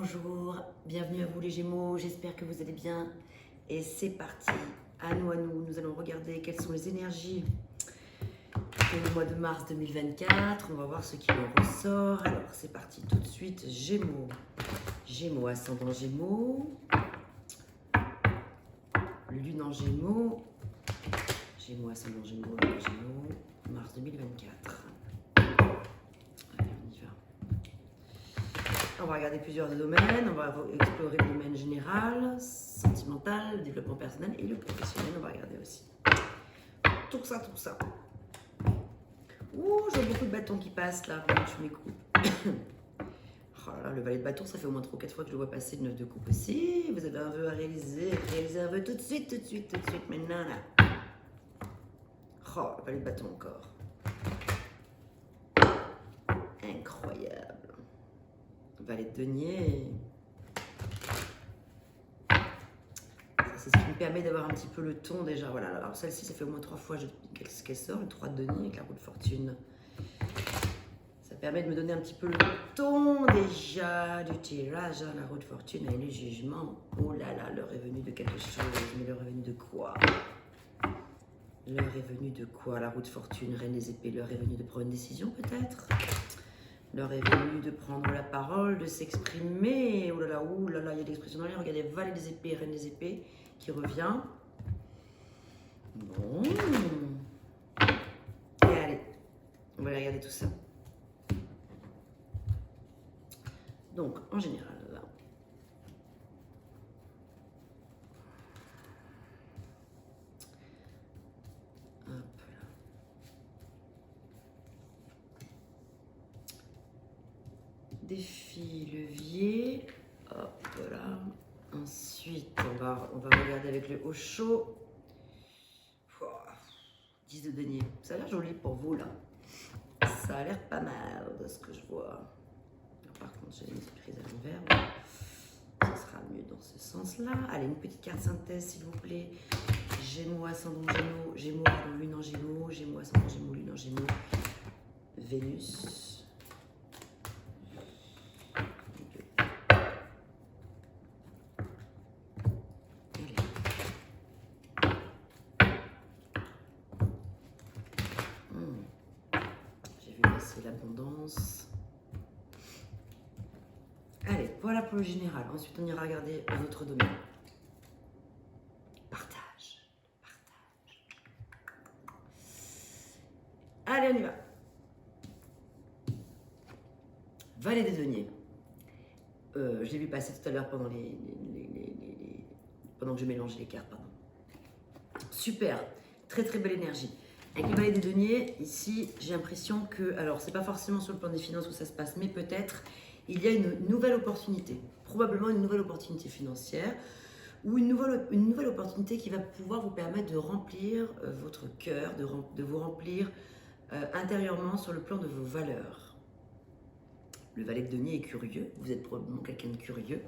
Bonjour, bienvenue à vous les Gémeaux, j'espère que vous allez bien. Et c'est parti, à nous, nous allons regarder quelles sont les énergies pour le mois de mars 2024. On va voir ce qui en ressort. Alors c'est parti tout de suite, Gémeaux. Gémeaux, ascendant Gémeaux. Lune en Gémeaux. Gémeaux, ascendant Gémeaux, Lune en Gémeaux. Mars 2024. On va regarder plusieurs domaines, on va explorer le domaine général, sentimental, le développement personnel et le professionnel, on va regarder aussi. Tout ça. Ouh, j'ai beaucoup de bâtons qui passent là, je m'écoute. Oh là là, le valet de bâton, ça fait au moins 3 ou 4 fois que je le vois passer, le 9 de coupe aussi. Vous avez un vœu à réaliser un vœu tout de suite, maintenant là. Oh, le valet de bâton encore. Incroyable. Valet de denier. C'est ce qui me permet d'avoir un petit peu le ton déjà. Voilà, alors celle-ci, ça fait au moins 3 fois qu'elle sort, le 3 de denier avec la roue de fortune. Ça permet de me donner un petit peu le ton déjà du tirage. La roue de fortune et le jugement. Oh là là, l'heure est venue de quelque chose. Mais l'heure est venue de quoi? L'heure est venue de quoi? La roue de fortune, reine des épées, l'heure est venue de prendre une décision peut-être? L'heure est venue de prendre la parole, de s'exprimer. Oh là là, il y a des expressions dans l'air. Regardez, valet des épées, reine des épées qui revient. Bon. Et allez, on va regarder tout ça. Donc, en général, là. Hop là. Défi, levier. Hop là. Ensuite, on va regarder avec le haut chaud. 10 de denier. Ça a l'air joli pour vous là. Ça a l'air pas mal de ce que je vois. Alors, par contre, j'ai une prise à l'envers. Ça sera mieux dans ce sens-là. Allez, une petite carte synthèse, s'il vous plaît. Gémeaux, ascendant Gémeaux, Gémeaux, lune en Gémeaux, Gémeaux, ascendant Gémeaux, lune en Gémeaux, Vénus. J'ai vu passer l'abondance. Allez, voilà pour le général. Ensuite, on ira regarder un autre domaine. Partage. Allez, on y va. Valet des deniers. Je l'ai vu passer tout à l'heure pendant pendant que je mélangeais les cartes. Pardon. Super, très belle énergie. Avec le valet des deniers, ici, j'ai l'impression que, alors c'est pas forcément sur le plan des finances où ça se passe, mais peut-être il y a une nouvelle opportunité, probablement une nouvelle opportunité financière ou une nouvelle opportunité qui va pouvoir vous permettre de remplir votre cœur, de vous remplir intérieurement sur le plan de vos valeurs. Le valet de denier est curieux, vous êtes probablement quelqu'un de curieux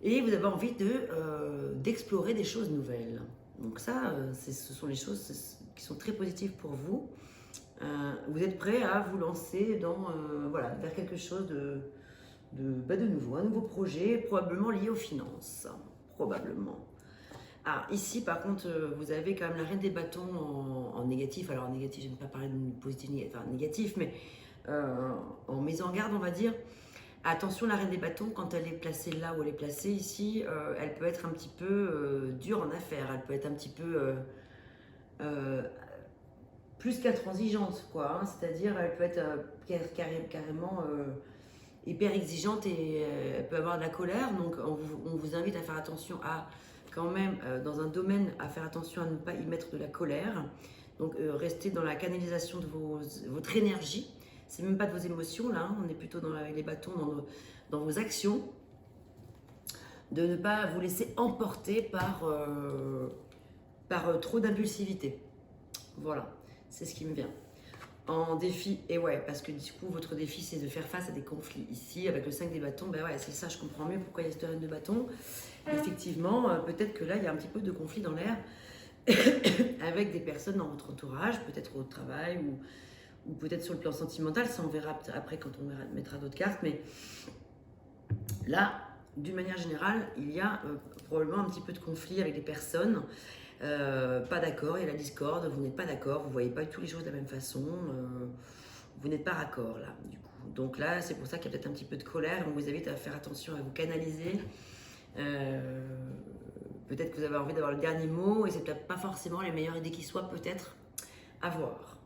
et vous avez envie d'explorer des choses nouvelles. Donc ça, ce sont les choses qui sont très positives pour vous. Vous êtes prêt à vous lancer vers quelque chose de nouveau, un nouveau projet, probablement lié aux finances, probablement. Ah, ici par contre, vous avez quand même la reine des bâtons en négatif. Alors en négatif, je n'aime pas parler de positif, enfin négatif, mais en mise en garde, on va dire. Attention, la reine des bâtons, quand elle est placée là où elle est placée ici, elle peut être un petit peu dure en affaires. Elle peut être un petit peu plus qu'intransigeante, quoi. Hein. C'est-à-dire, elle peut être carrément hyper exigeante et elle peut avoir de la colère. Donc, on vous invite à faire attention quand même, dans un domaine, à faire attention à ne pas y mettre de la colère. Donc, restez dans la canalisation de votre énergie. C'est même pas de vos émotions, là. Hein. On est plutôt avec les bâtons dans vos actions. De ne pas vous laisser emporter par trop d'impulsivité. Voilà, c'est ce qui me vient. En défi, et ouais, parce que du coup, votre défi, c'est de faire face à des conflits. Ici, avec le 5 des bâtons, ben ouais, c'est ça, je comprends mieux pourquoi il y a cette reine de bâton. Effectivement, peut-être que là, il y a un petit peu de conflit dans l'air avec des personnes dans votre entourage, peut-être au travail ou peut-être sur le plan sentimental. Ça, on verra après quand on mettra d'autres cartes. Mais Là, d'une manière générale, il y a probablement un petit peu de conflit avec des personnes. Pas d'accord, il y a la discorde, vous n'êtes pas d'accord, vous ne voyez pas tous les choses de la même façon, vous n'êtes pas raccord là, du coup. Donc là, c'est pour ça qu'il y a peut-être un petit peu de colère, on vous invite à faire attention, à vous canaliser. Peut-être que vous avez envie d'avoir le dernier mot et c'est peut-être pas forcément les meilleures idées qui soient, peut-être à voir.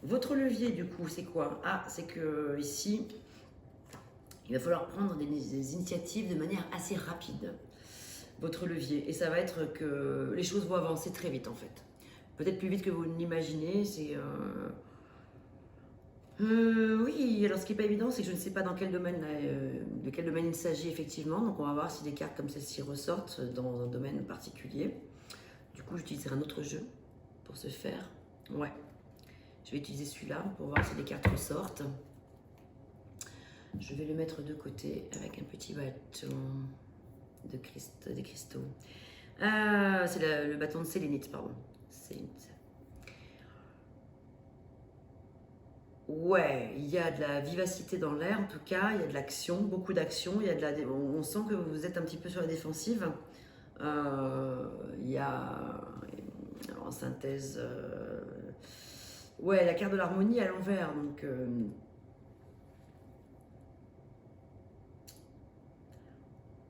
Votre levier, du coup, c'est quoi? Ah, c'est que ici, il va falloir prendre des initiatives de manière assez rapide. Votre levier. Et ça va être que les choses vont avancer très vite, en fait. Peut-être plus vite que vous ne l'imaginez. C'est... oui, alors ce qui n'est pas évident, c'est que je ne sais pas dans quel domaine, de quel domaine il s'agit effectivement. Donc on va voir si des cartes comme celle-ci ressortent dans un domaine particulier. Du coup, j'utiliserai un autre jeu pour ce faire. Ouais, je vais utiliser celui-là pour voir si les cartes ressortent. Je vais le mettre de côté avec un petit bâton des cristaux. C'est le bâton de sélénite, pardon. Sélénite. Ouais, il y a de la vivacité dans l'air, en tout cas, il y a de l'action, beaucoup d'action. On sent que vous êtes un petit peu sur la défensive. Il y a en synthèse, ouais, la carte de l'harmonie à l'envers,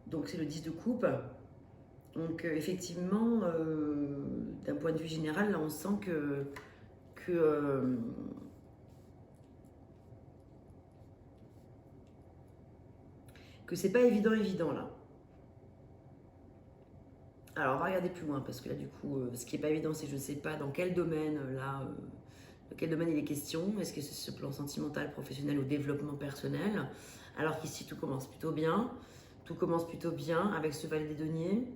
donc c'est le 10 de coupe. Donc effectivement, d'un point de vue général, là on sent que c'est pas évident là. Alors on va regarder plus loin parce que là du coup, ce qui est pas évident, c'est que je ne sais pas dans quel domaine de quel domaine il est question. Est-ce que c'est ce plan sentimental, professionnel ou développement personnel? Alors qu'ici tout commence plutôt bien. Tout commence plutôt bien avec ce valet des deniers.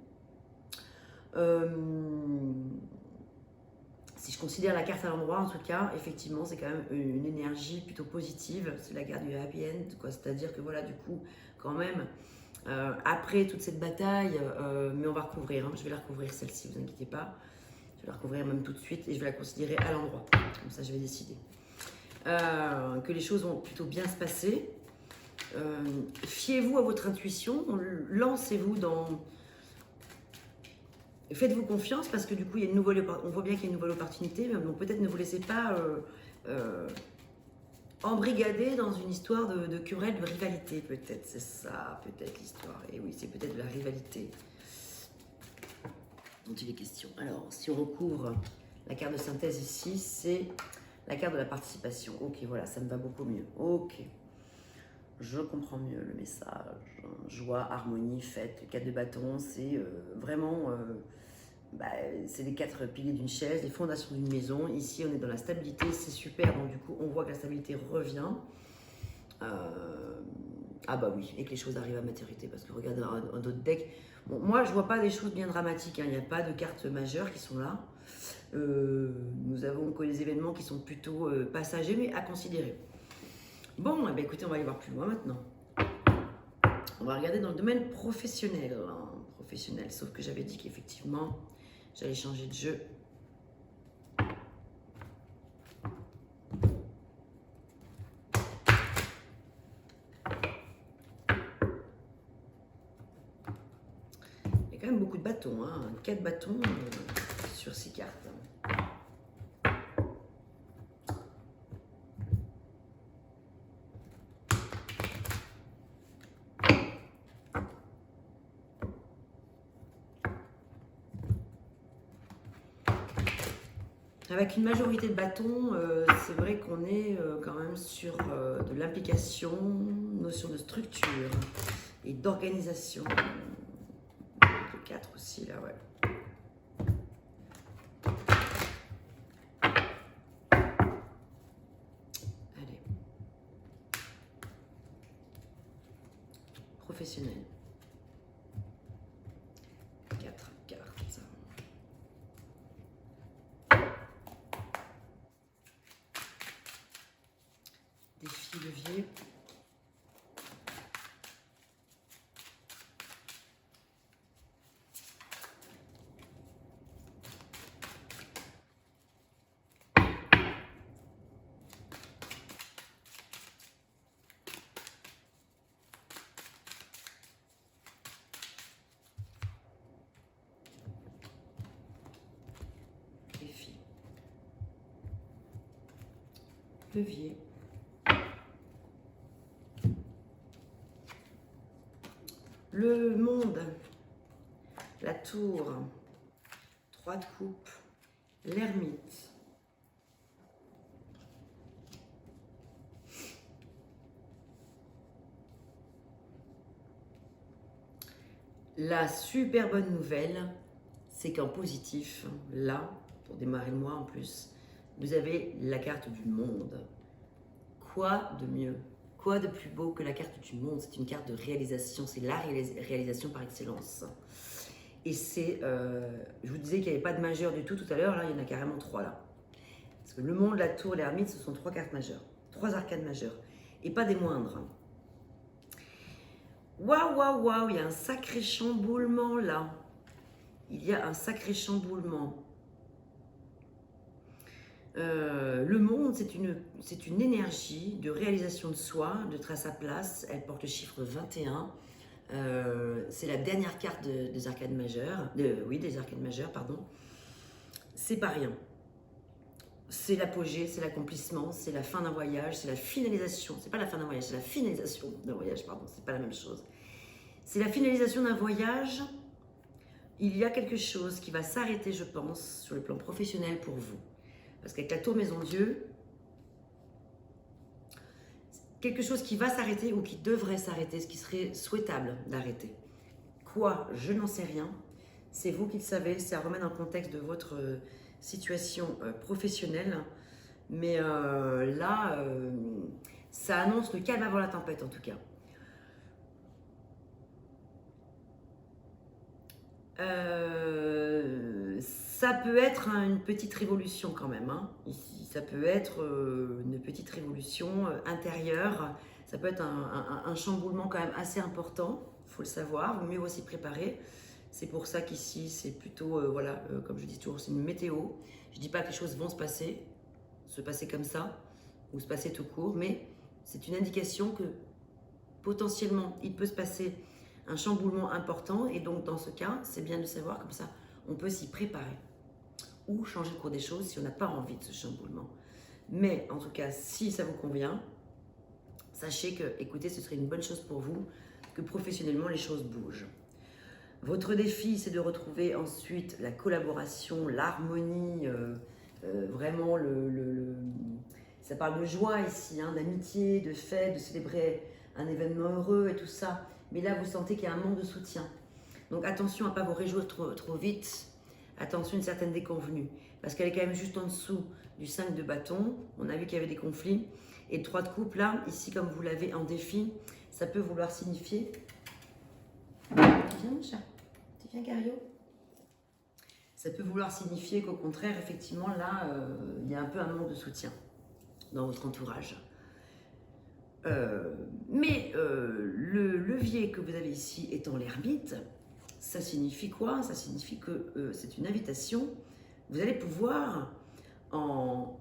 Si je considère la carte à l'endroit, en tout cas, effectivement, c'est quand même une énergie plutôt positive. C'est la carte du happy end, quoi. C'est-à-dire que voilà, du coup, quand même, après toute cette bataille, mais on va recouvrir, hein, je vais la recouvrir celle-ci, vous inquiétez pas. Je vais la recouvrir même tout de suite et je vais la considérer à l'endroit. Comme ça, je vais décider. Que les choses vont plutôt bien se passer. Fiez-vous à votre intuition, lancez-vous dans... Faites-vous confiance parce que du coup, il y a une nouvelle, on voit bien qu'il y a une nouvelle opportunité, mais bon, peut-être ne vous laissez pas embrigader dans une histoire de querelle, de rivalité, peut-être. C'est ça, peut-être l'histoire. Et oui, c'est peut-être de la rivalité dont il est question. Alors, si on recouvre la carte de synthèse ici, c'est la carte de la participation. Ok, voilà, ça me va beaucoup mieux. Ok. Je comprends mieux le message. Joie, harmonie, fête, les 4 de bâton, c'est vraiment... c'est les 4 piliers d'une chaise, les fondations d'une maison. Ici, on est dans la stabilité, c'est super. Donc, du coup, on voit que la stabilité revient. Ah bah oui, et que les choses arrivent à maturité. Parce que regardez un d'autres decks. Bon, moi, je vois pas des choses bien dramatiques. Hein. Il n'y a pas de cartes majeures qui sont là. Nous avons que des événements qui sont plutôt passagers, mais à considérer. Bon, eh bien, écoutez, on va aller voir plus loin maintenant. On va regarder dans le domaine professionnel. Hein, professionnel, sauf que j'avais dit qu'effectivement, j'allais changer de jeu. Il y a quand même beaucoup de bâtons, hein, 4 bâtons sur 6 cartes. Avec une majorité de bâtons, c'est vrai qu'on est quand même sur de l'implication, notion de structure et d'organisation. Le 4 aussi, là, ouais. Allez. Professionnel. 4 cartes. Défi levier. levier. Le monde, la tour, 3 de coupe, l'ermite. La super bonne nouvelle, c'est qu'en positif, là, pour démarrer le mois en plus, vous avez la carte du monde. Quoi de mieux? Quoi de plus beau que la carte du monde? C'est une carte de réalisation, c'est la réalisation par excellence. Et c'est, je vous disais qu'il n'y avait pas de majeur du tout à l'heure, là il y en a carrément 3 là. Parce que le monde, la tour, l'ermite, ce sont 3 cartes majeures, 3 arcanes majeures, et pas des moindres. Waouh, waouh, waouh, il y a un sacré chamboulement là. Il y a un sacré chamboulement. Le monde, c'est une énergie de réalisation de soi, de trace à place. Elle porte le chiffre 21. C'est la dernière carte des arcanes majeures. Des arcanes majeures, pardon. C'est pas rien. C'est l'apogée, c'est l'accomplissement, c'est la fin d'un voyage, c'est la finalisation. C'est pas la fin d'un voyage, c'est la finalisation d'un voyage, pardon. C'est pas la même chose. C'est la finalisation d'un voyage. Il y a quelque chose qui va s'arrêter, je pense, sur le plan professionnel pour vous. Parce qu'avec la tour Maison Dieu, quelque chose qui va s'arrêter ou qui devrait s'arrêter, ce qui serait souhaitable d'arrêter. Quoi? Je n'en sais rien. C'est vous qui le savez, ça remet dans le contexte de votre situation professionnelle. Mais là, ça annonce le calme avant la tempête en tout cas. Ça peut être une petite révolution quand même. Hein. Ici, ça peut être une petite révolution intérieure. Ça peut être un chamboulement quand même assez important. Il faut le savoir. Vaut mieux aussi préparer. C'est pour ça qu'ici, c'est plutôt, voilà, comme je dis toujours, c'est une météo. Je ne dis pas que les choses vont se passer comme ça, ou se passer tout court, mais c'est une indication que potentiellement, il peut se passer un chamboulement important. Et donc, dans ce cas, c'est bien de savoir comme ça, on peut s'y préparer. Ou changer le cours des choses si on n'a pas envie de ce chamboulement. Mais en tout cas, si ça vous convient, sachez que, écoutez, ce serait une bonne chose pour vous que professionnellement les choses bougent. Votre défi, c'est de retrouver ensuite la collaboration, l'harmonie, vraiment ça parle de joie ici, hein, d'amitié, de fête, de célébrer un événement heureux et tout ça. Mais là, vous sentez qu'il y a un manque de soutien. Donc attention à ne pas vous réjouir trop vite. Attention à une certaine déconvenue, parce qu'elle est quand même juste en dessous du 5 de bâton. On a vu qu'il y avait des conflits. Et le 3 de coupe, là, ici, comme vous l'avez en défi, ça peut vouloir signifier... Viens, mon chat. Tu viens, Cario? Ça peut vouloir signifier qu'au contraire, effectivement, là, il y a un peu un manque de soutien dans votre entourage. Mais le levier que vous avez ici étant l'ermite, ça signifie quoi? Ça signifie que c'est une invitation. Vous allez pouvoir, en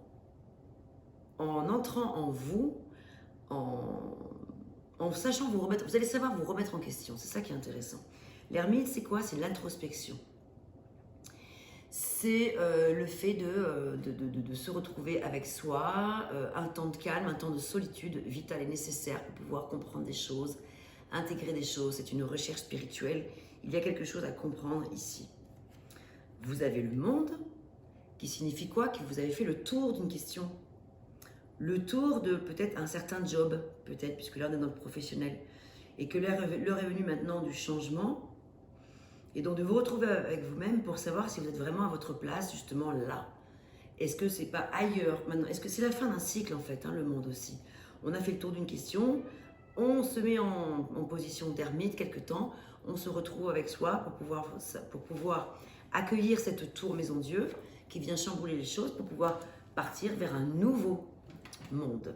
entrant en vous, en sachant vous remettre, vous allez savoir vous remettre en question. C'est ça qui est intéressant. L'ermite, c'est quoi? C'est l'introspection. C'est le fait de se retrouver avec soi, un temps de calme, un temps de solitude vital et nécessaire pour pouvoir comprendre des choses, intégrer des choses. C'est une recherche spirituelle. Il y a quelque chose à comprendre ici. Vous avez le monde, qui signifie quoi? Que vous avez fait le tour d'une question. Le tour de peut-être un certain job, peut-être, puisque là on est dans le professionnel. Et que l'heure est venue maintenant du changement. Et donc de vous retrouver avec vous-même pour savoir si vous êtes vraiment à votre place, justement là. Est-ce que c'est pas ailleurs maintenant? Est-ce que c'est la fin d'un cycle en fait, hein, le monde aussi? On a fait le tour d'une question, on se met en position d'ermite quelque temps, on se retrouve avec soi pour pouvoir accueillir cette tour Maison Dieu qui vient chambouler les choses pour pouvoir partir vers un nouveau monde.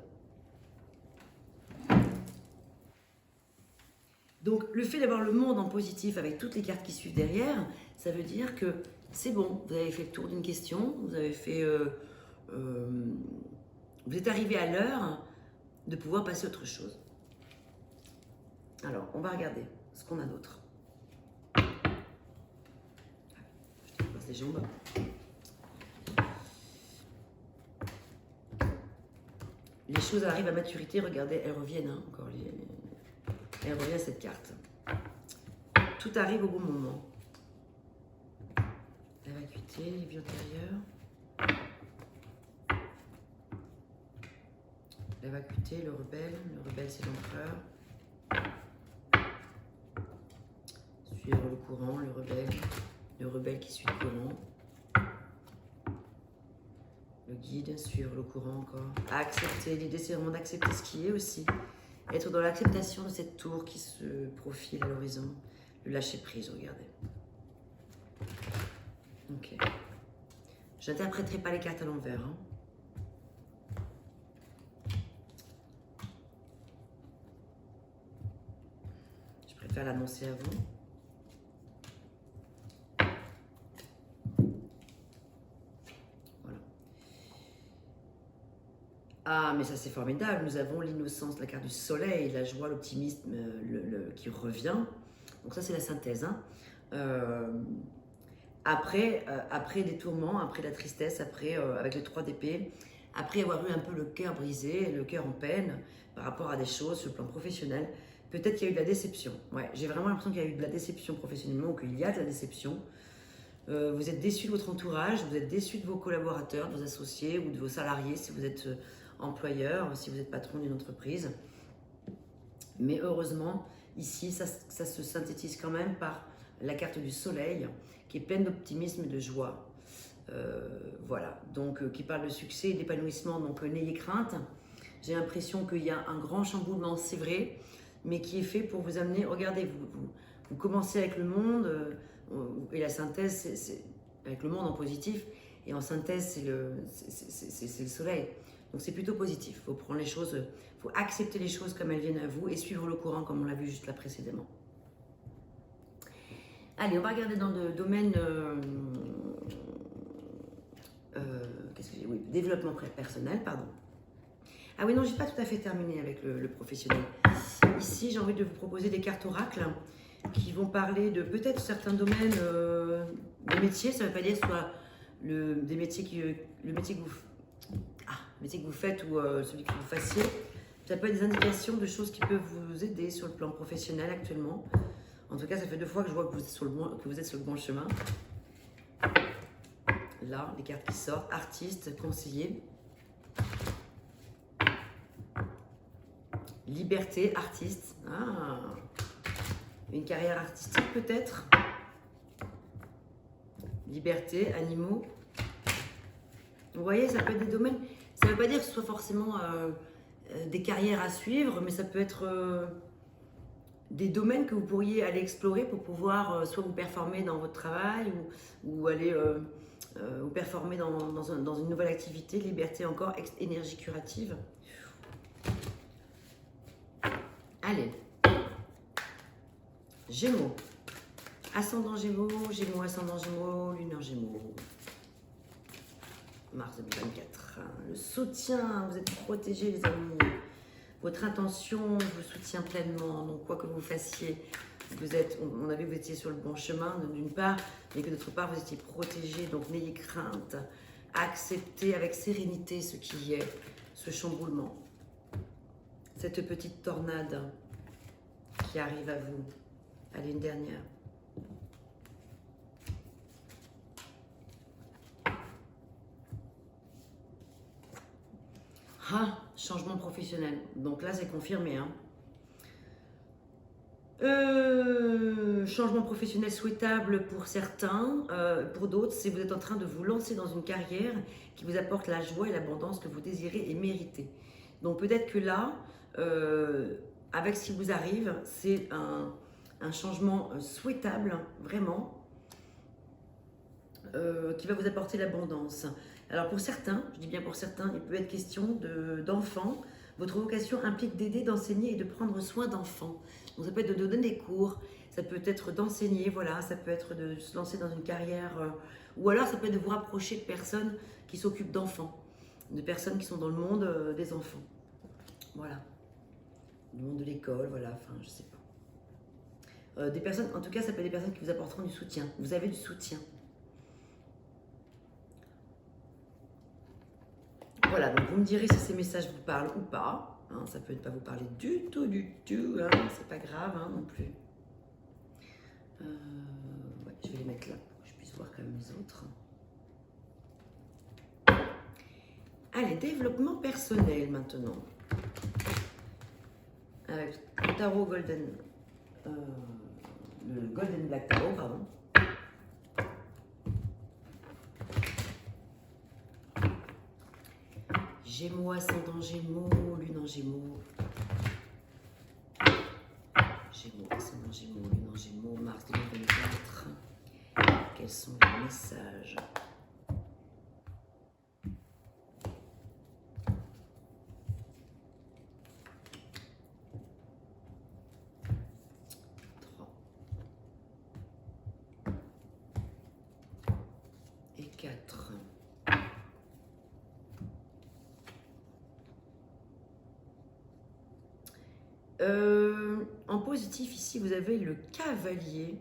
Donc le fait d'avoir le monde en positif avec toutes les cartes qui suivent derrière, ça veut dire que c'est bon, vous avez fait le tour d'une question, vous avez fait, vous êtes arrivé à l'heure de pouvoir passer à autre chose. Alors, on va regarder ce qu'on a d'autre. Je te passe les jambes. les choses arrivent à maturité. Regardez, elles reviennent, hein, encore. Elles reviennent cette carte. Tout arrive au bon moment. La vacuité, les vies antérieures. La vacuité, le rebelle. Le rebelle, c'est l'empereur. Suivre le courant, le rebelle. Le rebelle qui suit le courant. Le guide, suivre le courant encore. Accepter, l'idée c'est vraiment d'accepter ce qui est aussi. Être dans l'acceptation de cette tour qui se profile à l'horizon. Le lâcher prise, regardez. Ok. Je n'interpréterai pas les cartes à l'envers. Hein. Je préfère l'annoncer avant. Ah, mais ça c'est formidable, nous avons l'innocence, la carte du soleil, la joie, l'optimisme qui revient. Donc ça c'est la synthèse. Hein. Après des tourments, après la tristesse, après avec le 3 d'épée, après avoir eu un peu le cœur brisé, le cœur en peine par rapport à des choses sur le plan professionnel, peut-être qu'il y a eu de la déception. Ouais, j'ai vraiment l'impression qu'il y a eu de la déception professionnellement ou qu'il y a de la déception. Vous êtes déçu de votre entourage, vous êtes déçu de vos collaborateurs, de vos associés ou de vos salariés si vous êtes employeur, si vous êtes patron d'une entreprise. Mais heureusement, ici, ça se synthétise quand même par la carte du soleil qui est pleine d'optimisme et de joie. Voilà, donc qui parle de succès et d'épanouissement. Donc n'ayez crainte. J'ai l'impression qu'il y a un grand chamboulement, c'est vrai, mais qui est fait pour vous amener. Regardez, vous commencez avec le monde, et la synthèse, c'est avec le monde en positif, et en synthèse, c'est le soleil. Donc c'est plutôt positif. Il faut prendre les choses, il faut accepter les choses comme elles viennent à vous et suivre le courant comme on l'a vu juste là précédemment. Allez, on va regarder dans le domaine qu'est-ce que j'ai? Oui, développement personnel, pardon. Ah oui, non, j'ai pas tout à fait terminé avec le professionnel. Ici, j'ai envie de vous proposer des cartes oracles qui vont parler de peut-être certains domaines de métiers. Ça ne veut pas dire soit des métiers le métier que vous faites ou celui que vous fassiez. Ça peut être des indications de choses qui peuvent vous aider sur le plan professionnel actuellement. En tout cas, ça fait 2 fois que je vois que vous êtes sur le bon chemin. Là, les cartes qui sortent. Artiste, conseiller. Liberté, artiste. Ah, une carrière artistique peut-être. Liberté, animaux. Vous voyez, ça peut être des domaines. Ça ne veut pas dire que ce soit forcément des carrières à suivre, mais ça peut être des domaines que vous pourriez aller explorer pour pouvoir soit vous performer dans votre travail ou aller vous performer dans une nouvelle activité. Liberté encore, énergie curative. Allez. Gémeaux. Ascendant Gémeaux, Gémeaux, ascendant Gémeaux, Lune en Gémeaux. Mars 2024. Le soutien, vous êtes protégés les amis. Votre intention vous soutient pleinement. Donc quoi que vous fassiez, on a vu que vous étiez sur le bon chemin d'une part, mais que d'autre part vous étiez protégés. Donc n'ayez crainte. Acceptez avec sérénité ce qui est, ce chamboulement. Cette petite tornade qui arrive à vous. Allez, une dernière. Ah, changement professionnel. Donc là, c'est confirmé. Hein. Changement professionnel souhaitable pour certains. Pour d'autres, c'est vous êtes en train de vous lancer dans une carrière qui vous apporte la joie et l'abondance que vous désirez et méritez. Donc peut-être que là, avec ce qui vous arrive, c'est un changement souhaitable, vraiment, qui va vous apporter l'abondance. Alors pour certains, je dis bien pour certains, il peut être question d'enfants. Votre vocation implique d'aider, d'enseigner et de prendre soin d'enfants. Donc ça peut être de donner des cours, ça peut être d'enseigner, voilà, ça peut être de se lancer dans une carrière, ou alors ça peut être de vous rapprocher de personnes qui s'occupent d'enfants, de personnes qui sont dans le monde des enfants. Voilà. Le monde de l'école, voilà, enfin je sais pas. Des personnes, en tout cas ça peut être des personnes qui vous apporteront du soutien. Vous avez du soutien. voilà, donc vous me direz si ces messages vous parlent ou pas. Hein, ça peut ne pas vous parler du tout, hein, c'est pas grave hein, non plus. Ouais, je vais les mettre là pour que je puisse voir quand même les autres. Allez, développement personnel maintenant. Avec le tarot Golden, le Golden Black Tarot, pardon. Gémeaux, ascendant Gémeaux, lune en Gémeaux. Gémeaux, ascendant Gémeaux, lune en Gémeaux, mars 2024. Quels sont les messages? Et 4. En positif, ici, vous avez le cavalier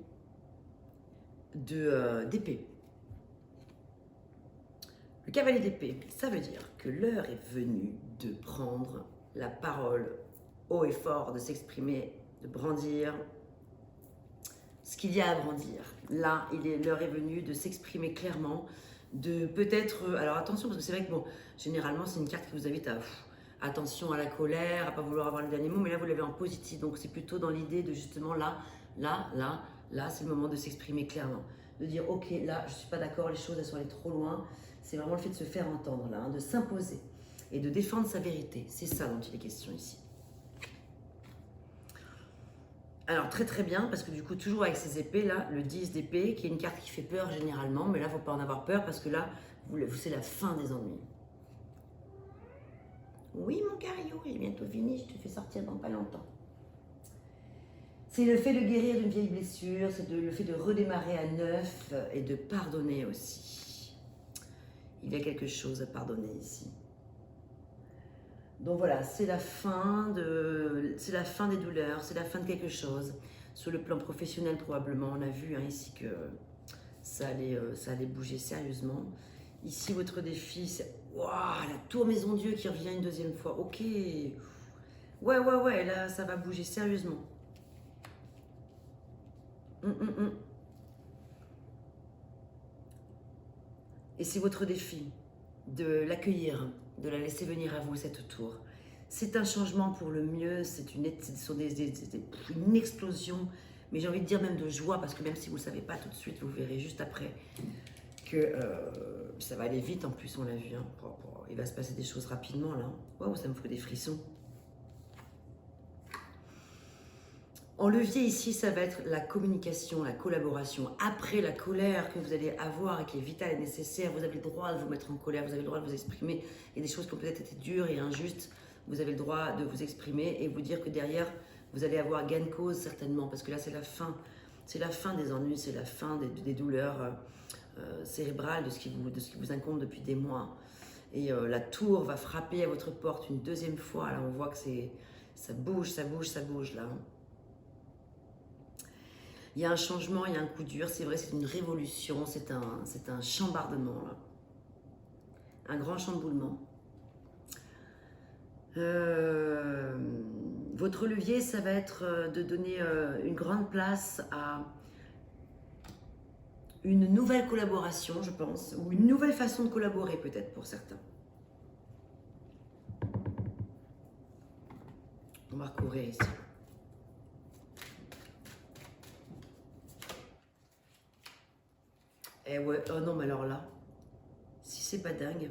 d'épée. Le cavalier d'épée, ça veut dire que l'heure est venue de prendre la parole haut et fort, de s'exprimer, de brandir ce qu'il y a à brandir. Là, l'heure est venue de s'exprimer clairement, de peut-être... alors attention, parce que c'est vrai que bon, généralement, c'est une carte qui vous invite à... attention à la colère, à pas vouloir avoir le dernier mot, mais là vous l'avez en positif, donc c'est plutôt dans l'idée de justement là, c'est le moment de s'exprimer clairement, de dire ok, là je suis pas d'accord, les choses elles sont allées trop loin, c'est vraiment le fait de se faire entendre là, hein, de s'imposer et de défendre sa vérité, c'est ça dont il est question ici. Alors très très bien, parce que du coup toujours avec ces épées là, le 10 d'épée, qui est une carte qui fait peur généralement, mais là faut pas en avoir peur parce que là, c'est la fin des ennuis. Oui, mon Cario, j'ai bientôt fini, je te fais sortir dans pas longtemps. C'est le fait de guérir d'une vieille blessure, c'est le fait de redémarrer à neuf et de pardonner aussi. Il y a quelque chose à pardonner ici. Donc voilà, c'est la fin des douleurs, c'est la fin de quelque chose. Sur le plan professionnel, probablement, on a vu hein, ici que ça allait bouger sérieusement. Ici, votre défi, c'est waouh, la tour Maison Dieu qui revient une deuxième fois. Ok. Ouais, là, ça va bouger sérieusement. Et c'est votre défi de l'accueillir, de la laisser venir à vous, cette tour. C'est un changement pour le mieux, c'est une explosion, mais j'ai envie de dire même de joie, parce que même si vous ne le savez pas tout de suite, vous verrez juste après que ça va aller vite en plus, on l'a vu. Hein. Il va se passer des choses rapidement là. Waouh, ça me fait des frissons. En levier ici, ça va être la communication, la collaboration. Après la colère que vous allez avoir et qui est vitale et nécessaire, vous avez le droit de vous mettre en colère, vous avez le droit de vous exprimer. Il y a des choses qui ont peut-être été dures et injustes. Vous avez le droit de vous exprimer et vous dire que derrière, vous allez avoir gain de cause certainement. Parce que là, c'est la fin. C'est la fin des ennuis, c'est la fin des douleurs cérébrales, de ce qui vous incombe depuis des mois. Et la tour va frapper à votre porte une deuxième fois. Là, on voit que ça bouge là. Il y a un changement, il y a un coup dur, c'est vrai, c'est une révolution, c'est un chambardement, là. Un grand chamboulement. Votre levier, ça va être de donner une grande place à une nouvelle collaboration, je pense, ou une nouvelle façon de collaborer peut-être pour certains. On va recouvrir ici. Eh ouais, oh non, mais alors là, si c'est pas dingue,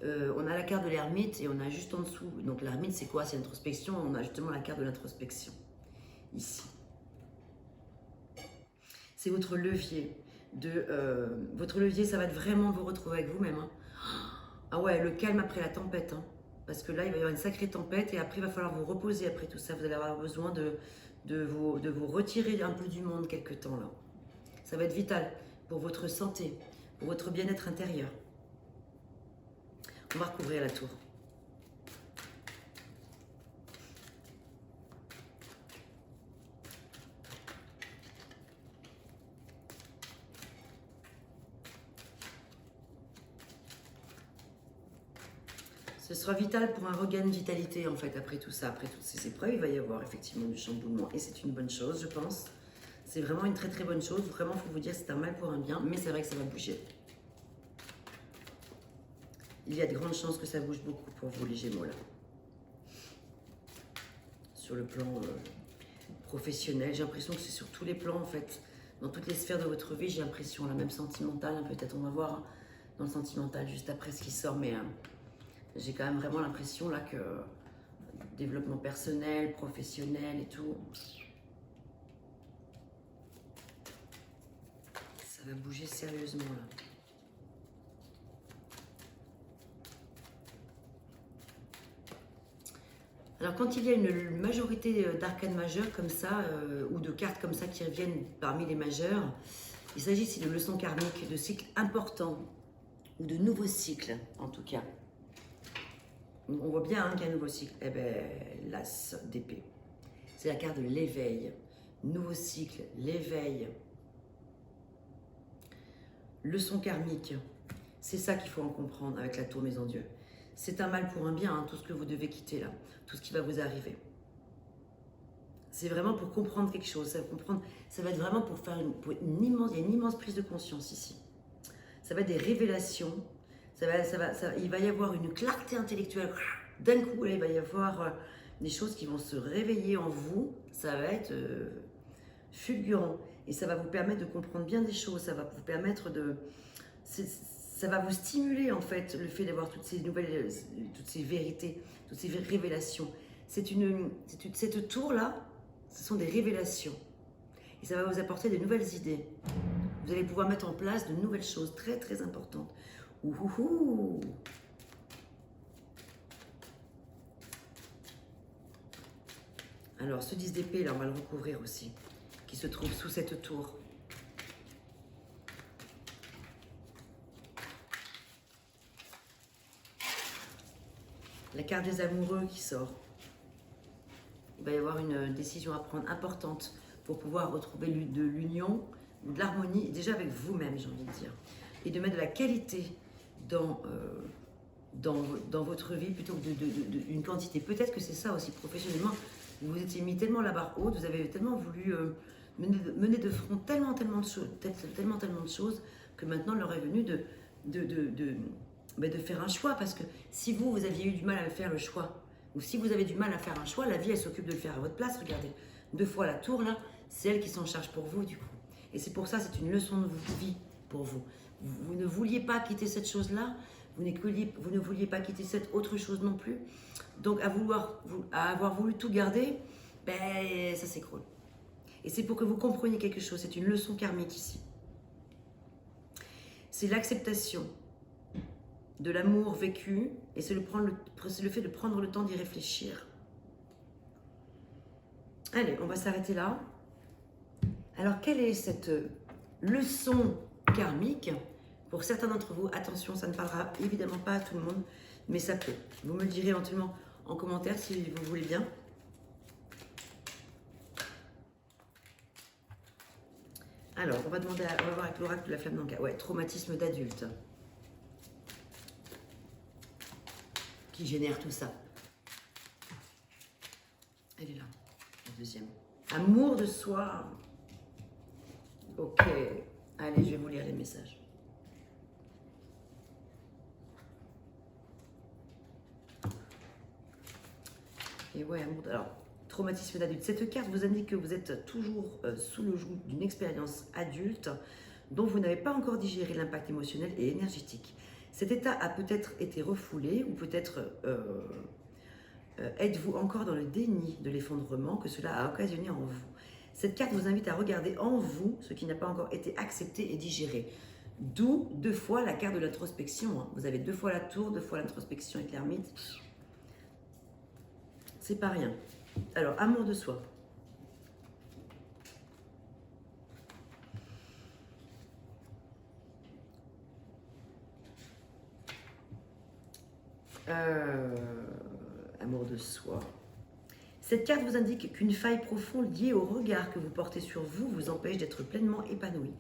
on a la carte de l'ermite et on a juste en dessous, donc l'ermite c'est quoi? C'est l'introspection, on a justement la carte de l'introspection, ici. C'est votre levier. Votre levier, ça va être vraiment vous retrouver avec vous-même. Hein. Ah ouais, le calme après la tempête. Hein. Parce que là, il va y avoir une sacrée tempête et après, il va falloir vous reposer après tout ça. Vous allez avoir besoin de vous retirer un peu du monde quelque temps là. Ça va être vital pour votre santé, pour votre bien-être intérieur. On va recouvrir la tour. Ce sera vital pour un regain de vitalité en fait après tout ça, après toutes ces épreuves, il va y avoir effectivement du chamboulement et c'est une bonne chose je pense. C'est vraiment une très très bonne chose, vraiment il faut vous dire c'est un mal pour un bien, mais c'est vrai que ça va bouger. Il y a de grandes chances que ça bouge beaucoup pour vous les Gémeaux là. Sur le plan professionnel, j'ai l'impression que c'est sur tous les plans en fait. Dans toutes les sphères de votre vie, j'ai l'impression, la même sentimentale, hein, peut-être on va voir dans le sentimental juste après ce qui sort, mais j'ai quand même vraiment l'impression là que développement personnel, professionnel et tout, ça va bouger sérieusement là. Alors quand il y a une majorité d'arcanes majeures comme ça, ou de cartes comme ça qui reviennent parmi les majeures, il s'agit ici de leçons karmiques, de cycles importants, ou de nouveaux cycles en tout cas. On voit bien hein, qu'il y a un nouveau cycle. Eh bien, l'as d'épée. C'est la carte de l'éveil. Nouveau cycle, l'éveil. Leçon karmique. C'est ça qu'il faut en comprendre avec la tour Maison Dieu. C'est un mal pour un bien, hein, tout ce que vous devez quitter là. Tout ce qui va vous arriver. C'est vraiment pour comprendre quelque chose. Ça va être vraiment pour faire une immense prise de conscience ici. Ça va être des révélations. Il va y avoir une clarté intellectuelle. D'un coup, il va y avoir des choses qui vont se réveiller en vous. Ça va être fulgurant. Et ça va vous permettre de comprendre bien des choses. Ça va vous permettre de... Ça va vous stimuler en fait, le fait d'avoir toutes ces nouvelles, toutes ces vérités, toutes ces révélations. Cette tour-là, ce sont des révélations. Et ça va vous apporter de nouvelles idées. Vous allez pouvoir mettre en place de nouvelles choses très très importantes. Ouhouhou. Alors, ce 10 d'épée, là, on va le recouvrir aussi, qui se trouve sous cette tour. La carte des amoureux qui sort. Il va y avoir une décision à prendre importante pour pouvoir retrouver de l'union ou de l'harmonie, déjà avec vous-même, j'ai envie de dire. Et de mettre de la qualité dans votre vie plutôt que d'une quantité. Peut-être que c'est ça aussi, professionnellement. Vous vous étiez mis tellement la barre haute, vous avez tellement voulu mener de front tellement de choses que maintenant, l'heure est venue de faire un choix. Parce que si vous aviez eu du mal à faire le choix, ou si vous avez du mal à faire un choix, la vie, elle s'occupe de le faire à votre place. Regardez, 2 fois la tour, là, c'est elle qui s'en charge pour vous, du coup. Et c'est pour ça, c'est une leçon de vie pour vous. Vous ne vouliez pas quitter cette chose-là, vous ne vouliez pas quitter cette autre chose non plus. Donc, à avoir voulu tout garder, ben, ça s'écroule. Et c'est pour que vous compreniez quelque chose. C'est une leçon karmique ici. C'est l'acceptation de l'amour vécu et c'est le fait de prendre le temps d'y réfléchir. Allez, on va s'arrêter là. Alors, quelle est cette leçon karmique? Pour certains d'entre vous, attention, ça ne parlera évidemment pas à tout le monde, mais ça peut. Vous me le direz éventuellement en commentaire si vous voulez bien. Alors, on va voir avec l'oracle de la flamme d'Anka. Ouais, traumatisme d'adulte. Qui génère tout ça. Elle est là, la deuxième. Amour de soi. Ok. Allez, je vais vous lire les messages. Et ouais, amour. Alors, traumatisme d'adulte. Cette carte vous indique que vous êtes toujours sous le joug d'une expérience adulte dont vous n'avez pas encore digéré l'impact émotionnel et énergétique. Cet état a peut-être été refoulé ou peut-être êtes-vous encore dans le déni de l'effondrement que cela a occasionné en vous. Cette carte vous invite à regarder en vous ce qui n'a pas encore été accepté et digéré. D'où 2 fois la carte de l'introspection. Hein. Vous avez 2 fois la tour, 2 fois l'introspection avec l'ermite. C'est pas rien. Alors, amour de soi. Amour de soi. Cette carte vous indique qu'une faille profonde liée au regard que vous portez sur vous vous empêche d'être pleinement épanoui.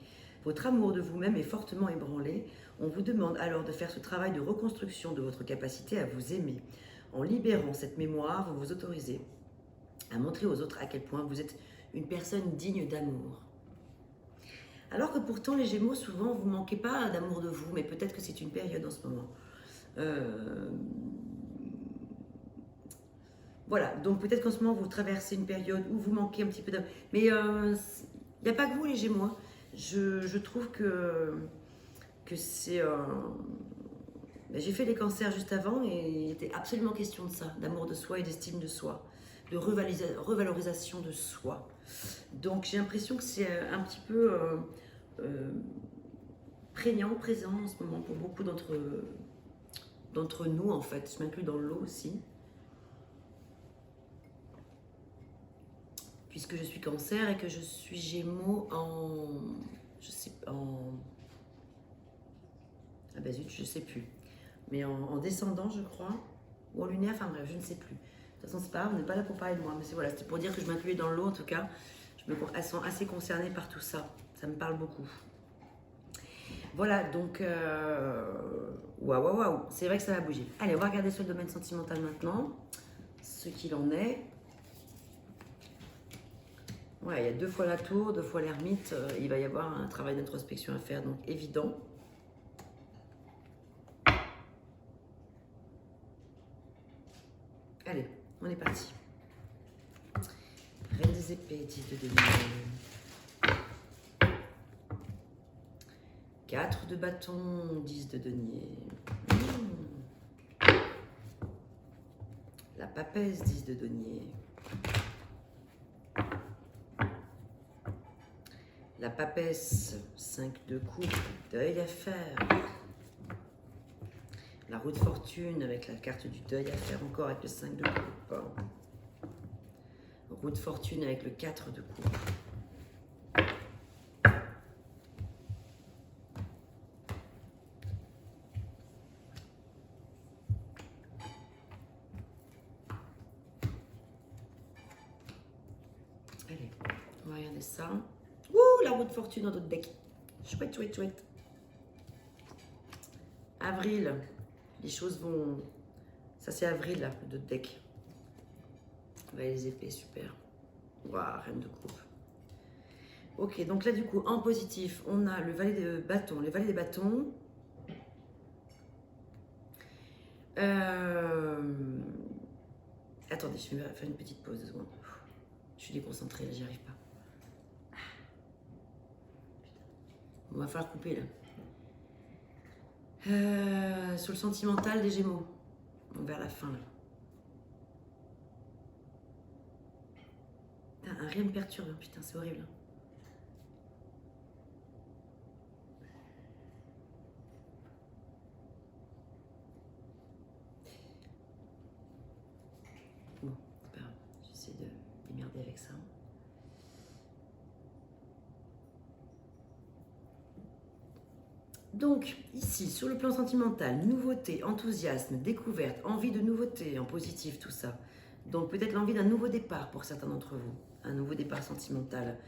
Votre amour de vous-même est fortement ébranlé. On vous demande alors de faire ce travail de reconstruction de votre capacité à vous aimer. En libérant cette mémoire, vous vous autorisez à montrer aux autres à quel point vous êtes une personne digne d'amour. Alors que pourtant, les Gémeaux, souvent, vous ne manquez pas d'amour de vous, mais peut-être que c'est une période en ce moment. Voilà, donc peut-être qu'en ce moment, vous traversez une période où vous manquez un petit peu d'amour. Mais il n'y a pas que vous, les Gémeaux. Hein. Je trouve que c'est... j'ai fait les cancers juste avant et il était absolument question de ça, d'amour de soi et d'estime de soi, de revalorisation de soi. Donc j'ai l'impression que c'est un petit peu prégnant, présent en ce moment pour beaucoup d'entre nous en fait. Je m'inclus dans le lot aussi. Puisque je suis cancer et que je suis Gémeaux en... Ah ben zut, je sais plus. Mais en descendant, je crois, ou en lunaire, enfin bref, je ne sais plus. De toute façon, c'est pas grave, on n'est pas là pour parler de moi. Mais voilà, c'était pour dire que je m'incluais dans le lot, en tout cas. Je me sens assez concernée par tout ça. Ça me parle beaucoup. Voilà, donc... Waouh. C'est vrai que ça va bouger. Allez, on va regarder sur le domaine sentimental maintenant. Ce qu'il en est. Ouais, il y a 2 fois la tour, 2 fois l'ermite. Il va y avoir un travail d'introspection à faire, donc évident. Allez, on est parti. Reine des épées, 10 de denier. 4 de bâton, 10 de denier. La papesse, 10 de denier. La papesse, 5 de coupe, deuil à faire. La roue de fortune avec la carte du deuil à faire encore avec le 5 de coupe. Roue de fortune avec le 4 de coupe. Allez, on va regarder ça. Ouh, la roue de fortune dans notre deck. Chouette. Avril. Les choses vont... Ça, c'est avril, là, de deck. Ouais, les épées, super. Waouh, reine de coupe. Ok, donc là, du coup, en positif, on a le valet de bâton. Les valets des bâtons. Attendez, je vais faire une petite pause, 2 secondes. Je suis déconcentrée, là, j'y arrive pas. On va falloir couper, là. Sur le sentimental des Gémeaux, vers la fin là. Putain, rien me perturbe, hein. Putain, c'est horrible. Bon, c'est pas grave, j'essaie de démerder avec ça. Donc, ici, sur le plan sentimental, nouveauté, enthousiasme, découverte, envie de nouveauté, en positif, tout ça. Donc, peut-être l'envie d'un nouveau départ pour certains d'entre vous. Un nouveau départ sentimental.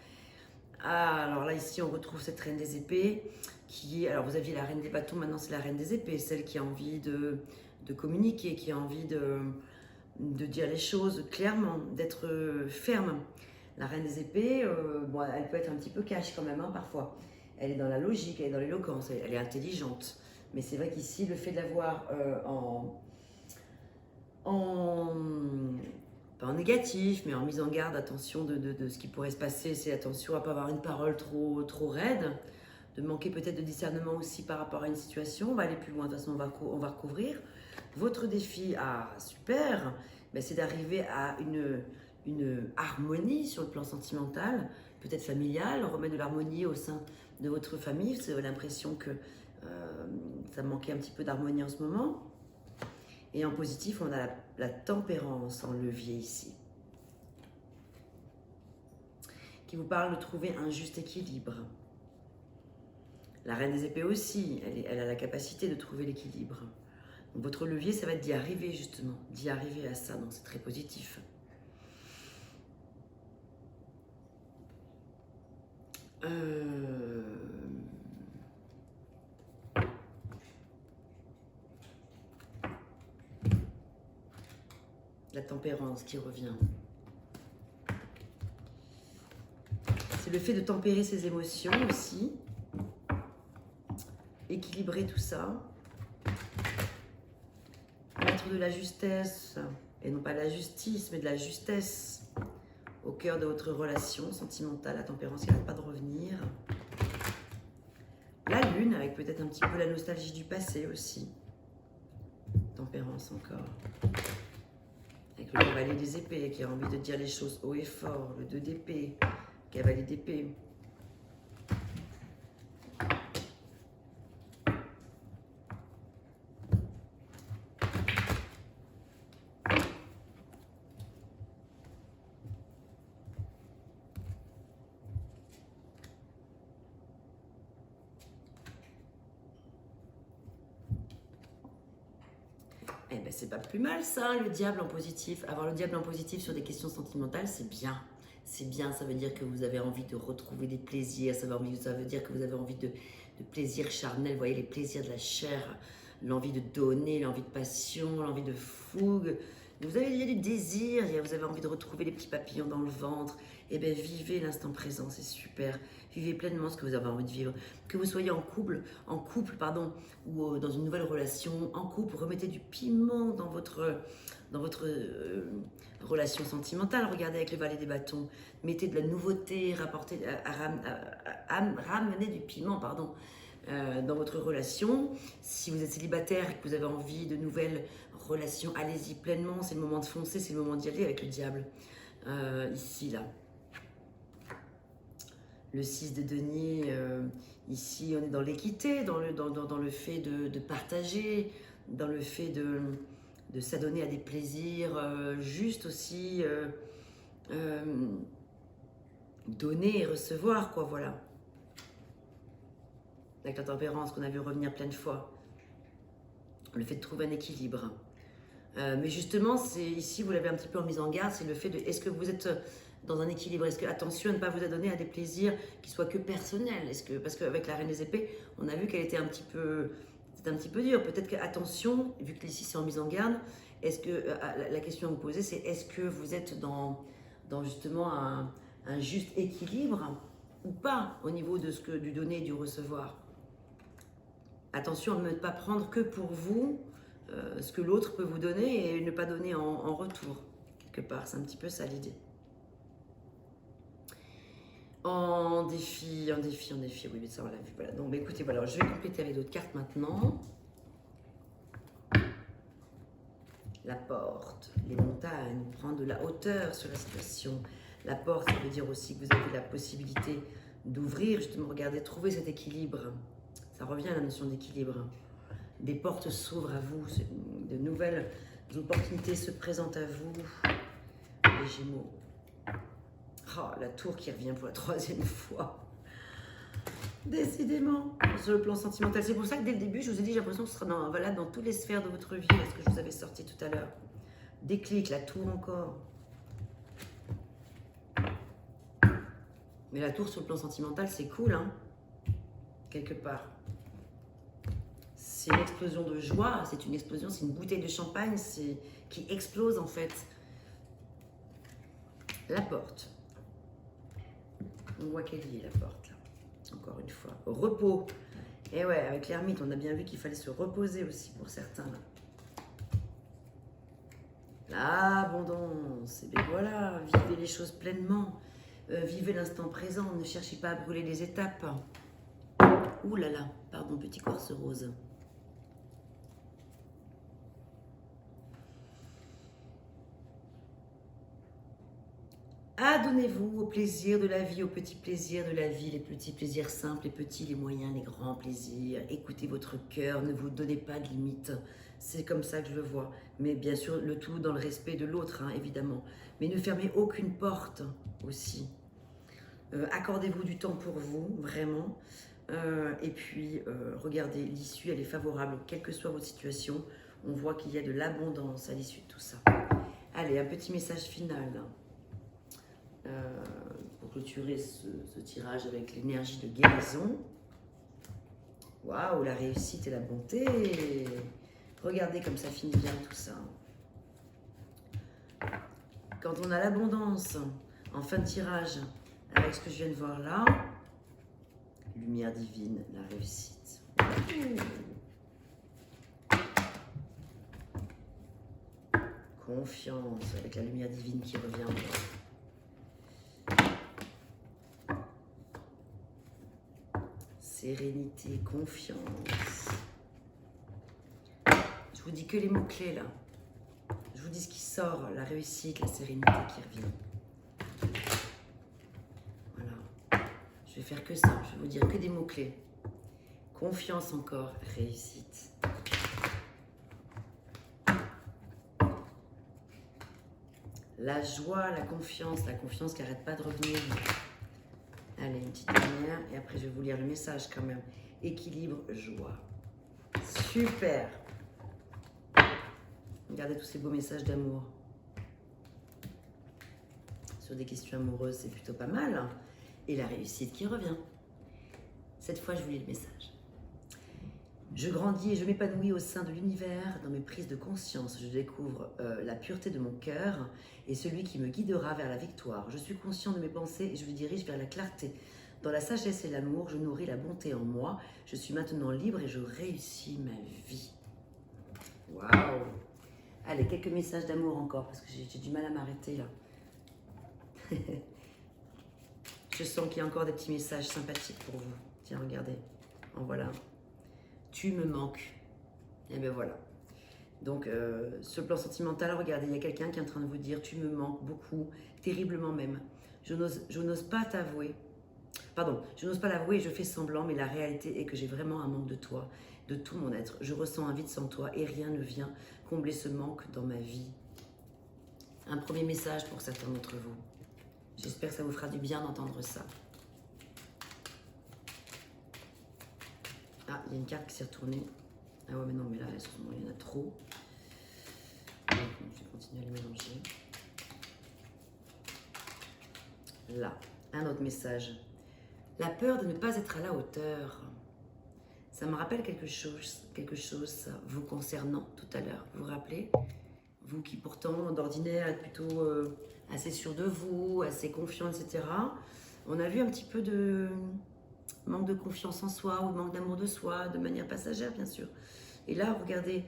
Ah, alors là, ici, on retrouve cette reine des épées qui est... Alors, vous aviez la reine des bâtons, maintenant, c'est la reine des épées. Celle qui a envie de communiquer, qui a envie de dire les choses clairement, d'être ferme. La reine des épées, bon, elle peut être un petit peu cash quand même, hein, parfois. Elle est dans la logique, elle est dans l'éloquence, elle est intelligente. Mais c'est vrai qu'ici, le fait de la voir pas en négatif, mais en mise en garde, attention de ce qui pourrait se passer, c'est attention à ne pas avoir une parole trop raide, de manquer peut-être de discernement aussi par rapport à une situation. On va aller plus loin, de toute façon, on va recouvrir. Votre défi, super, ben, c'est d'arriver à une harmonie sur le plan sentimental, peut-être familial, remettre de l'harmonie au sein de votre famille. Vous avez l'impression que ça manquait un petit peu d'harmonie en ce moment. Et en positif, on a la tempérance en levier ici, qui vous parle de trouver un juste équilibre. La reine des épées aussi, elle a la capacité de trouver l'équilibre. Donc votre levier, ça va être d'y arriver justement, d'y arriver à ça, donc c'est très positif. La tempérance qui revient. C'est le fait de tempérer ses émotions aussi. Équilibrer tout ça. Mettre de la justesse, et non pas de la justice, mais de la justesse au cœur de votre relation sentimentale. La tempérance qui n'arrête pas de revenir. La lune, avec peut-être un petit peu la nostalgie du passé aussi. Tempérance encore. Avec le cavalier des épées qui a envie de dire les choses haut et fort. Le 2 d'épée, cavalier d'épée. Eh ben, c'est pas plus mal ça, le diable en positif. Avoir le diable en positif sur des questions sentimentales, c'est bien. C'est bien, ça veut dire que vous avez envie de retrouver des plaisirs, ça veut dire que vous avez envie de plaisirs charnels, vous voyez, les plaisirs de la chair, l'envie de donner, l'envie de passion, l'envie de fougue. Vous avez déjà du désir, vous avez envie de retrouver les petits papillons dans le ventre. Eh bien, vivez l'instant présent, c'est super. Vivez pleinement ce que vous avez envie de vivre. Que vous soyez en couple, ou dans une nouvelle relation, en couple, remettez du piment dans votre relation sentimentale. Regardez avec le valet des bâtons. Mettez de la nouveauté, ramenez du piment, dans votre relation. Si vous êtes célibataire et que vous avez envie de nouvelles relations, allez-y pleinement. C'est le moment de foncer, c'est le moment d'y aller avec le diable. Ici, là. Le 6 de denier, ici, on est dans l'équité, dans le fait de partager, dans le fait de s'adonner à des plaisirs, juste aussi donner et recevoir, quoi, voilà. Avec la tempérance qu'on a vu revenir plein de fois. Le fait de trouver un équilibre. Mais justement, ici, vous l'avez un petit peu en mise en garde, c'est le fait de, est-ce que vous êtes dans un équilibre? Est-ce que, attention à ne pas vous adonner à des plaisirs qui soient que personnels? Parce qu'avec la reine des épées, on a vu qu'elle était un petit peu dur. Peut-être que, attention, vu que ici c'est en mise en garde, est-ce que, la question à vous poser, c'est est-ce que vous êtes dans justement un juste équilibre ou pas au niveau de du donner et du recevoir? Attention à ne pas prendre que pour vous ce que l'autre peut vous donner et ne pas donner en retour, quelque part. C'est un petit peu ça l'idée. En défi, oui, mais ça on l'a vu. Voilà. Donc écoutez, voilà, je vais compléter avec d'autres cartes maintenant. La porte, les montagnes, prendre de la hauteur sur la situation. La porte, ça veut dire aussi que vous avez la possibilité d'ouvrir, justement, regardez, trouver cet équilibre. Ça revient à la notion d'équilibre. Des portes s'ouvrent à vous, de nouvelles opportunités se présentent à vous. Les Gémeaux. Oh, la tour qui revient pour la 3e fois. Décidément, sur le plan sentimental. C'est pour ça que dès le début, je vous ai dit, j'ai l'impression que ce sera valable dans toutes les sphères de votre vie, ce que je vous avais sorti tout à l'heure. Déclic, la tour encore. Mais la tour sur le plan sentimental, c'est cool, hein, quelque part. C'est une explosion de joie, c'est une explosion, c'est une bouteille de champagne qui explose en fait. La porte. On voit qu'elle y est, la porte, là. Encore une fois. Repos. Et ouais, avec l'ermite, on a bien vu qu'il fallait se reposer aussi pour certains. L'abondance. Et bien voilà, vivez les choses pleinement. Vivez l'instant présent. Ne cherchez pas à brûler les étapes. Ouh là là, pardon, petit quartz rose. Adonnez-vous au plaisir de la vie, aux petits plaisirs de la vie, les petits plaisirs simples, les petits, les moyens, les grands plaisirs. Écoutez votre cœur, ne vous donnez pas de limites. C'est comme ça que je le vois. Mais bien sûr, le tout dans le respect de l'autre, hein, évidemment. Mais ne fermez aucune porte aussi. Accordez-vous du temps pour vous, vraiment. Et puis, regardez, l'issue, elle est favorable, quelle que soit votre situation. On voit qu'il y a de l'abondance à l'issue de tout ça. Allez, un petit message final. Pour clôturer ce tirage avec l'énergie de guérison. Waouh, la réussite et la bonté. Regardez comme ça finit bien tout ça. Quand on a l'abondance en fin de tirage, avec ce que je viens de voir là, lumière divine, la réussite. Confiance avec la lumière divine qui revient. Sérénité, confiance. Je vous dis que les mots-clés là. Je vous dis ce qui sort, la réussite, la sérénité qui revient. Voilà. Je vais faire que ça. Je vais vous dire que des mots-clés. Confiance encore, réussite. La joie, la confiance qui n'arrête pas de revenir. Allez, une petite dernière et après je vais vous lire le message quand même. Équilibre, joie. Super. Regardez tous ces beaux messages d'amour. Sur des questions amoureuses, c'est plutôt pas mal. Et la réussite qui revient. Cette fois, je vous lis le message. Je grandis et je m'épanouis au sein de l'univers. Dans mes prises de conscience, je découvre la pureté de mon cœur et celui qui me guidera vers la victoire. Je suis conscient de mes pensées et je me dirige vers la clarté. Dans la sagesse et l'amour, je nourris la bonté en moi. Je suis maintenant libre et je réussis ma vie. Waouh! Allez, quelques messages d'amour encore, parce que j'ai du mal à m'arrêter là. Je sens qu'il y a encore des petits messages sympathiques pour vous. Tiens, regardez. En voilà. Tu me manques. Et bien voilà. Donc, sur le plan sentimental, regardez, il y a quelqu'un qui est en train de vous dire tu me manques beaucoup, terriblement même. Je n'ose pas t'avouer. Pardon, je n'ose pas l'avouer, je fais semblant, mais la réalité est que j'ai vraiment un manque de toi, de tout mon être. Je ressens un vide sans toi et rien ne vient combler ce manque dans ma vie. Un premier message pour certains d'entre vous. J'espère que ça vous fera du bien d'entendre ça. Ah, il y a une carte qui s'est retournée. Ah ouais, mais non, mais là, il y en a trop. Donc, je vais continuer à les mélanger. Là, un autre message. La peur de ne pas être à la hauteur. Ça me rappelle quelque chose ça, vous concernant tout à l'heure. Vous vous rappelez? Vous qui pourtant, d'ordinaire, êtes plutôt assez sûr de vous, assez confiant, etc. On a vu un petit peu de manque de confiance en soi ou manque d'amour de soi, de manière passagère, bien sûr. Et là, regardez,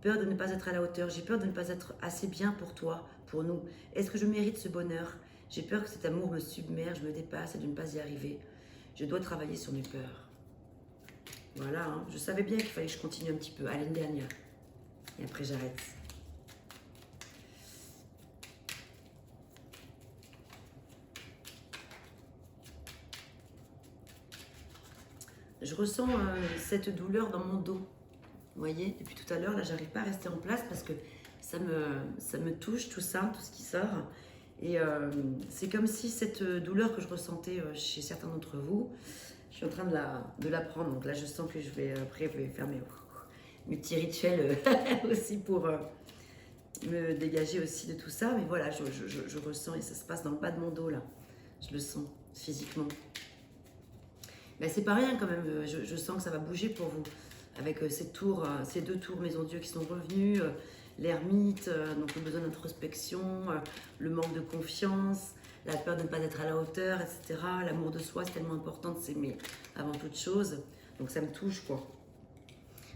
peur de ne pas être à la hauteur. J'ai peur de ne pas être assez bien pour toi, pour nous. Est-ce que je mérite ce bonheur? J'ai peur que cet amour me submerge, me dépasse et de ne pas y arriver. Je dois travailler sur mes peurs. Voilà, hein. Je savais bien qu'il fallait que je continue un petit peu. Allez, une dernière. Et après, j'arrête. Je ressens cette douleur dans mon dos. Vous voyez, depuis tout à l'heure, là, j'arrive pas à rester en place parce que ça me touche, tout ça, tout ce qui sort. Et c'est comme si cette douleur que je ressentais chez certains d'entre vous, je suis en train de la prendre. Donc là, je sens que après, je vais faire mes petits rituels aussi pour me dégager aussi de tout ça. Mais voilà, je ressens et ça se passe dans le bas de mon dos là. Je le sens physiquement. Ben, c'est pas rien quand même. Je sens que ça va bouger pour vous. Avec ces deux tours Maison Dieu qui sont revenus, l'ermite, donc le besoin d'introspection, le manque de confiance, la peur de ne pas être à la hauteur, etc. L'amour de soi, c'est tellement important de s'aimer avant toute chose. Donc ça me touche, quoi.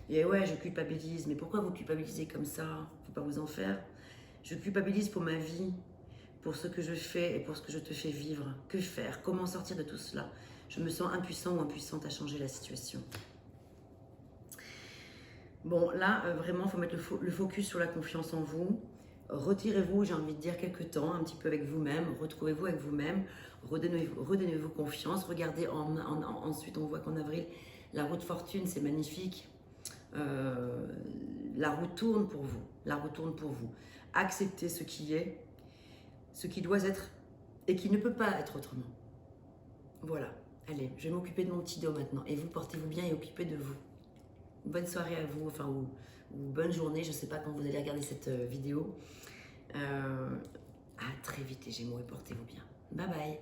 Et ouais, je culpabilise. Mais pourquoi vous culpabilisez comme ça? Faut pas vous en faire. Je culpabilise pour ma vie, pour ce que je fais et pour ce que je te fais vivre. Que faire? Comment sortir de tout cela? Je me sens impuissant ou impuissante à changer la situation. Bon, là, vraiment, il faut mettre le focus sur la confiance en vous. Retirez-vous, j'ai envie de dire, quelques temps, un petit peu avec vous-même. Retrouvez-vous avec vous-même. Redonnez-vous confiance. Regardez, ensuite, on voit qu'en avril, la roue de fortune, c'est magnifique. La roue tourne pour vous. La roue tourne pour vous. Acceptez ce qui est, ce qui doit être et qui ne peut pas être autrement. Voilà. Allez, je vais m'occuper de mon petit dos maintenant. Et vous, portez-vous bien et occupez de vous. Bonne soirée à vous, enfin, ou bonne journée, je ne sais pas quand vous allez regarder cette vidéo. À très vite les Gémeaux et portez-vous bien. Bye bye.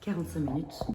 45 minutes.